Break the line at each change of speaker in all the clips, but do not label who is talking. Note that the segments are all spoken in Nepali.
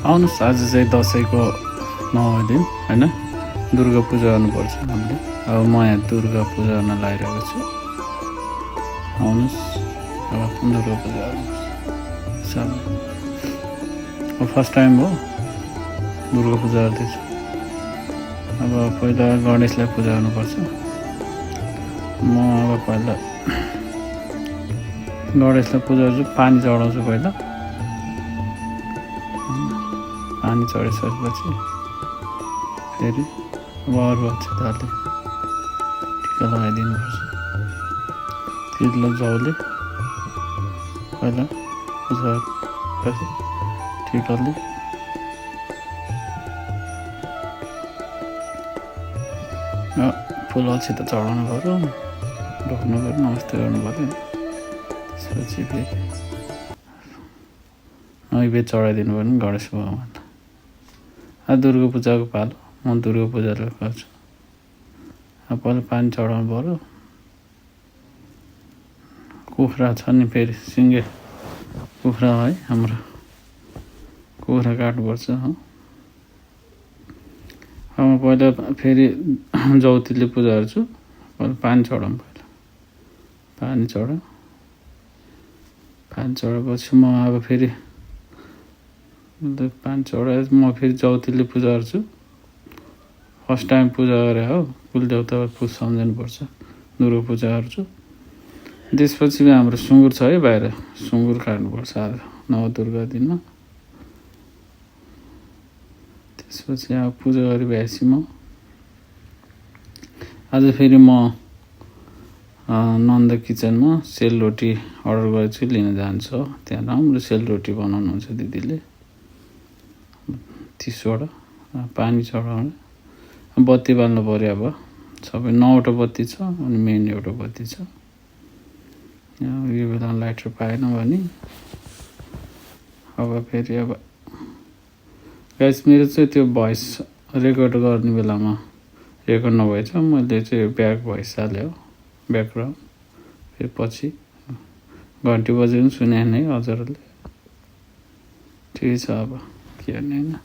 आउनुहोस् आज चाहिँ दसैँको 9औं दिन होइन, दुर्गा पूजा गर्नुपर्छ हामीले। अब म यहाँ दुर्गा पूजा गर्न लागिरहेको छु। आउनुहोस् अब दुर्गा पूजा गर्नुपर्छ। अब फर्स्ट टाइम हो दुर्गा पूजा गर्दैछु। अब पहिला गणेशलाई पूजा गर्नुपर्छ। म अब पहिला गणेशलाई पूजा गर्छु, पानी चढाउँछु पहिला। पानी चढिसकेपछि फेरि अब अरू अक्षताहरूले टिका लगाइदिनुपर्छ। तिर्लो जौले पहिला पूजा गरेपछि टिकाले फुल अक्षता चढाउनु पऱ्यो, ढोक्नु पऱ्यो, नमस्ते गर्नु पऱ्यो। त्यसपछि फेरि नैवेद्य चढाइदिनु पऱ्यो नि गणेश भगवान्लाई। दुर्गा पूजाको पालो, म दुर्गा पूजाले गर्छु। अब पहिला पानी चढाउनु पऱ्यो। कुखुरा छ नि, फेरि सिङ्गे कुखुरा है हाम्रो, कुखुरा काट्नुपर्छ हो। अब पहिला फेरि जौतीले पूजा गर्छु। पहिला पानी चढाउँ, पहिला पानी चढाएपछि म अब फेरि पानी चढाए म फेरि जौतीले पूजा गर्छु। फर्स्ट टाइम पूजा गरे हो, कुलदेवता पूजा सम्झिनुपर्छ। दुर्गा पूजा गर्छु। त्यसपछि हाम्रो सुँगुर छ है बाहिर, सुँगुर काट्नुपर्छ आज नवदुर्गा दिनमा। त्यसपछि अब पूजा गरिभएपछि म आज फेरि म नन्द किचनमा सेलरोटी अर्डर गरेको छु, लिन जान्छु। त्यहाँ राम्रो सेलरोटी बनाउनुहुन्छ दिदीले। 30वटा पानी चढाउने, बत्ती बाल्नु पऱ्यो। अब सबै 9वटा बत्ती छ अनि मेन एउटा बत्ती छ। यो बेला लाइटर पाएन भने अब फेरि अब गाइस मेरो चाहिँ त्यो भोइस रेकर्ड गर्ने बेलामा रेकर्ड नभएछ, मैले चाहिँ ब्याक भोइस हाल्यो, ब्याकग्राउन्ड। फेरि पछि घन्टी बजेको पनि सुने नै हजुरहरूले। ठिकै छ, अब के गर्ने होइन,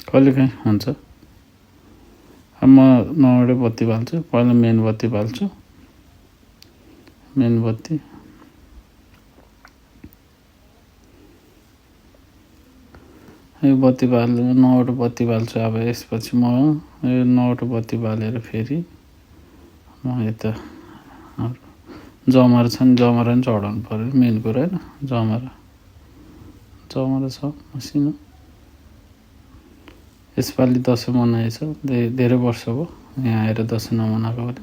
कहिलेकाहीँ हुन्छ। अब म 9वटा बत्ती बाल्छु। पहिला मेन बत्ती बाल्छु। मेन बत्ती यो बत्ती बाल्नु 9वटा बत्ती बाल्छु। अब यसपछि म यो 9वटा बत्ती बालेर फेरि म यता जमरा छ नि, जमरा पनि चढाउनु पऱ्यो। मेन कुरा होइन, जमरा छ मसिनो। यसपालि दसैँ मनाएछ, धेरै वर्ष भयो यहाँ आएर दसैँ नमनाएको भने।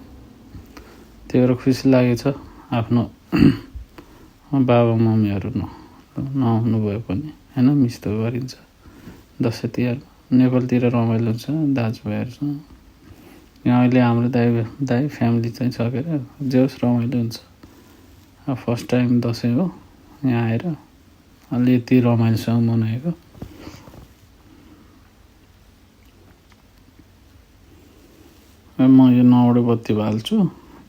त्यही भएर खुसी लागेछ। आफ्नो बाबा मम्मीहरू नहुनु भयो पनि होइन, मिस त गरिन्छ। दसैँ तिहार नेपालतिर रमाइलो हुन्छ दाजुभाइहरूसँग। यहाँ अहिले हाम्रो दाइ फ्यामिली चाहिँ सकेर जे होस् रमाइलो हुन्छ। अब फर्स्ट टाइम दसैँ हो यहाँ आएर, अलि यति रमाइलोसँग मनाएको। म यो 9वटा बत्ती बाल्छु।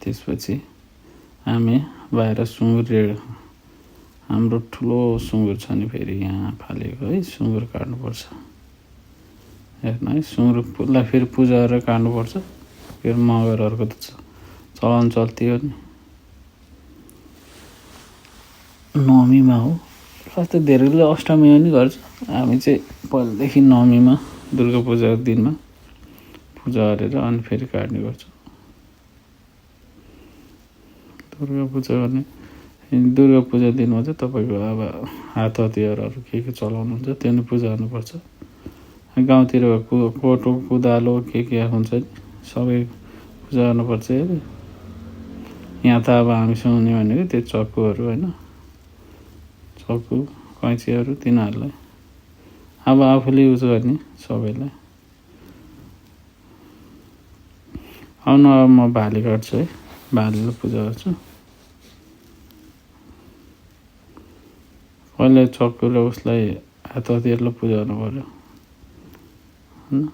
त्यसपछि हामी बाहिर सुँगुर, हाम्रो ठुलो सुँगुर छ नि फेरि यहाँ फालेको है, सुँगुर काट्नुपर्छ। हेर्नु है, सुँगुरलाई फेरि पूजा गरेर काट्नुपर्छ। फेरि मगरहरूको त चलन चल्ती हो नि, नवमीमा हो। खास त धेरैले अष्टमीमा पनि गर्छ। हामी चाहिँ पहिलादेखि नवमीमा दुर्गा पूजाको दिनमा पूजा गरेर अनि फेरि काट्ने गर्छौँ। दुर्गा पूजा गर्ने, दुर्गा पूजा दिनमा चाहिँ तपाईँको अब हात हतियारहरू के चलाउनुहुन्छ त्यो नि पूजा गर्नुपर्छ। गाउँतिर कोटो कुदालो के हुन्छ नि, सबै पूजा गर्नुपर्छ। यहाँ त अब हामी सुन्ने भनेको त्यो चक्कुहरू होइन, चक्कु कैँचीहरू तिनीहरूलाई अब आफूले युज गर्ने सबैलाई। आउनु अब म भाले काट्छु है, भालेलाई पूजा गर्छु। पहिला चक्कु र उसलाई हात हतियारलाई पूजा गर्नु पऱ्यो होइन।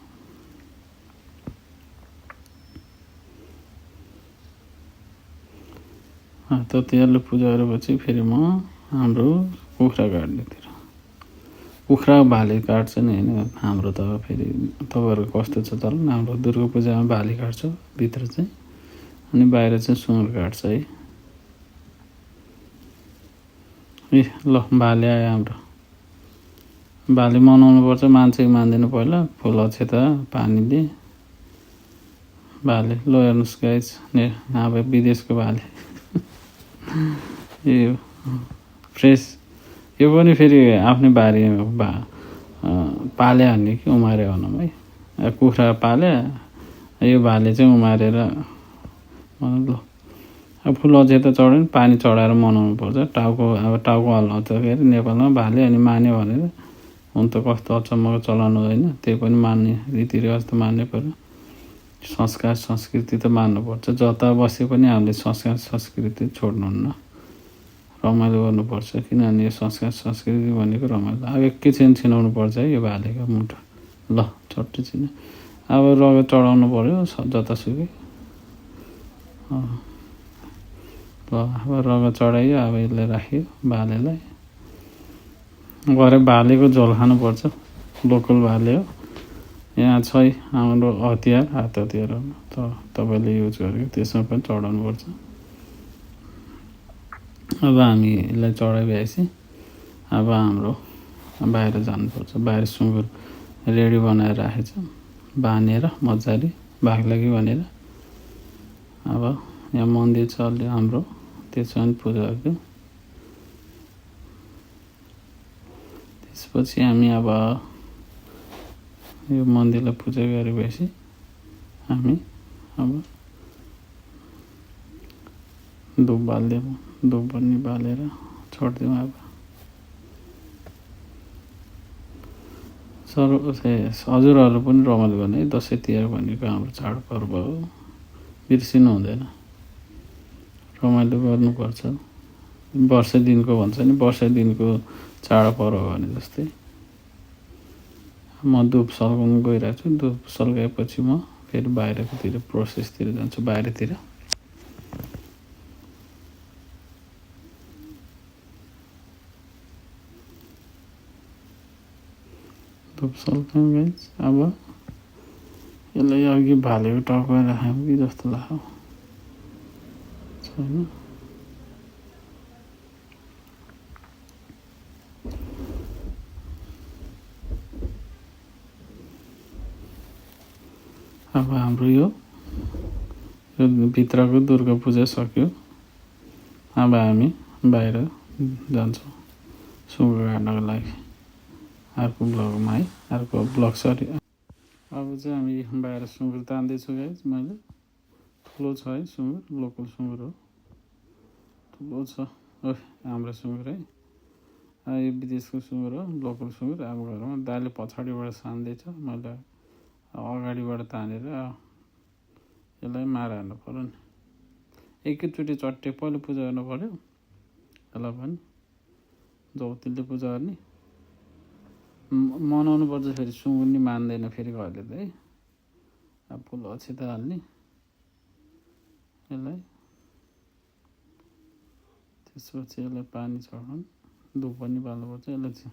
हात हतियारलाई पूजा गरेपछि फेरि म हाम्रो कुखुरा काट्नेतिर कुखुरा भाले काट्छ नि होइन हाम्रो त फेरि तपाईँहरूको कस्तो छ तर हाम्रो दुर्गा पूजामा भाले काट्छ भित्र चाहिँ अनि बाहिर चाहिँ सुँगुर काट्छ है ए ल भाले आयो हाम्रो भाले मनाउनुपर्छ मान्छे मान्दैन पहिला फुल अक्षता पानीले भाले ल हेर्नुहोस् गाइस अब विदेशको भाले यो फ्रेस यो पनि फेरि आफ्नै बारीमा पाले भन्ने कि उमारे भनौँ है कुखुरा पाले यो भाले चाहिँ उमारेर ल अब फुल अक्षता चढ्यो नि पानी चढाएर मनाउनु पर्छ टाउको हल्लाउँछ के अरे नेपालमा भाले अनि मान्यो भनेर हुन त कस्तो अचम्मको चलाउनु होइन त्यही पनि मान्ने रीतिरिवाज त मान्नै पर्यो संस्कार संस्कृति त मान्नुपर्छ जता बसे पनि हामीले संस्कार संस्कृति छोड्नुहुन्न रमाइलो गर्नुपर्छ किनभने यो संस्कार संस्कृति भनेको रमाइलो अब एकैछिन छिनाउनु पर्छ है यो भालेको मुठो ल छट्टै छिन अब रगत चढाउनु पर्यो जतासुकै ल अब रगत चढाइयो अब यसलाई राखियो भालेलाई गएर भालेको झोल खानुपर्छ लोकल भाले हो यहाँ छ है हाम्रो हतियार हात हतियारहरू त तपाईँले युज गरेको त्यसमा पनि चढाउनुपर्छ अब हामी यसलाई चढाइभएपछि अब हाम्रो बाहिर जानुपर्छ बाहिर सुँगुर रेडी बनाएर राखेछ बाँधेर मजाले भाग्लागी भनेर अब यहाँ मन्दिर छ अलि हाम्रो त्यसमा पनि पूजा गरिदिउँ त्यसपछि हामी अब यो मन्दिरलाई पूजा गरेपछि हामी अब धुप बाल्दिउँ धुप पनि बालेर छोडिदिउँ अब हजुरहरू पनि रमाइलो गर्ने है दसैँ तिहार भनेको हाम्रो चाडपर्व हो बिर्सिनु हुँदैन रमाइलो गर्नुपर्छ वर्ष दिनको भन्छ नि वर्ष दिनको चाडपर्व भने जस्तै म धुप सल्काउनु गइरहेको छु धुप सल्काएपछि म फेरि बाहिरकोतिर प्रोसेसतिर जान्छु बाहिरतिर धुप सल्काउँ गाइस अब यसलाई अघि भालेको टाउकोमा राख्यौँ कि जस्तो लाग्यो छैन अब हाम्रो यो भित्रको दुर्गा पूजा सक्यो अब हामी बाहिर जान्छौँ सुँगुर काट्नको लागि अर्को ब्लगमा है अर्को ब्लग सरी अब चाहिँ हामी बाहिर सुँगुर तान्दैछु गाइस मैले ठुलो छ है सुँगुर लोकल सुँगुर हो ठुलो छ हाम्रो सुँगुर है यो विदेशको सुँगुर हो लोकल सुँगुर अब घरमा दाइले पछाडिबाट सान्दैछ मैले अगाडिबाट तानेर यसलाई मारा हाल्नु पऱ्यो नि एकैचोटि चट्टे पहिलो पूजा गर्नु पऱ्यो यसलाई पनि जौतिले पूजा गर्ने मनाउनु पर्छ फेरि सुँगुर नि मान्दैन फेरि घरले त है अब फुल अक्षता हाल्ने यसलाई त्यसपछि यसलाई पानी चढाउनु धुप पनि बाल्नुपर्छ यसलाई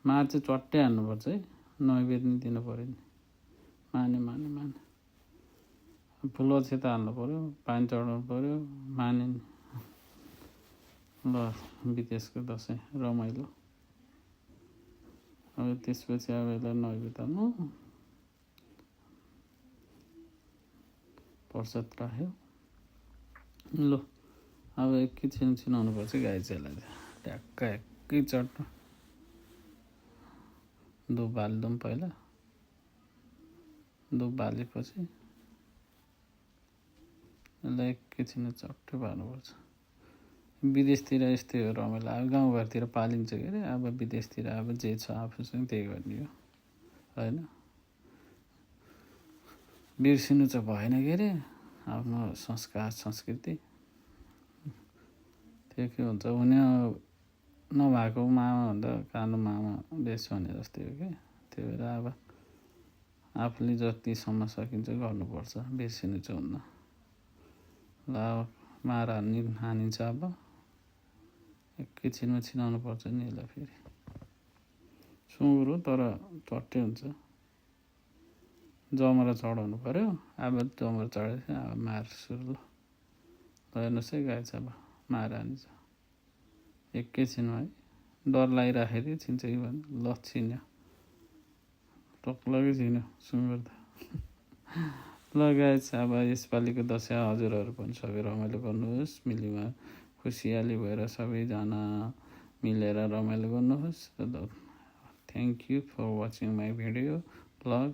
मार चाहिँ चट्टै हाल्नुपर्छ है नैवेद्य नि दिनु पऱ्यो नि माने फुल अक्षता हाल्नु पऱ्यो पानी चढाउनु पऱ्यो माने ल विदेशको दसैँ रमाइलो अब त्यसपछि अब यसलाई नैवेद्य हाल्नु प्रसाद राख्यो ल अब एकैछिन छिनाउनु पर्छ गाई चाहिँ ट्याक्क एकैचोट धुप बालिदिउँ पहिला धुप बालेपछि यसलाई एकैछिन चट्टै पार्नुपर्छ विदेशतिर यस्तै हो रमाइलो अब गाउँघरतिर पालिन्छ के अरे अब विदेशतिर अब जे छ आफूसँग त्यही गर्ने हो होइन बिर्सिनु चाहिँ भएन के अरे आफ्नो संस्कार संस्कृति त्यो के हुन्छ हुने नभएको मामाभन्दा कानो मामा बेस भने जस्तै हो क्या त्यही भएर अब आफूले जतिसम्म सकिन्छ गर्नुपर्छ बिर्सिनु चाहिँ हुन्न ल मारा हानिन्छ अब एकैछिनमा छिनाउनु पर्छ नि यसलाई फेरि सुँगुर हो तर चट्टै हुन्छ। जमरा चढाउनु पर्यो। अब जमरा चढाएपछि अब मार्छु ल। हेर्नुहोस् है गाई छ अब मार हान्छ एकैछिनमा है। डर लागिराखेको थियो छिन्छ कि भन्दा ल छिन्यो टक्लकै छिन्यो सुँगुर त। ल गाइस अब यसपालिको दसैँ हजुरहरू पनि सबै रमाइलो गर्नुहोस्। मिलीमा खुसियाली भएर सबैजना मिलेर रमाइलो गर्नुहोस्। Thank you for watching my video blog.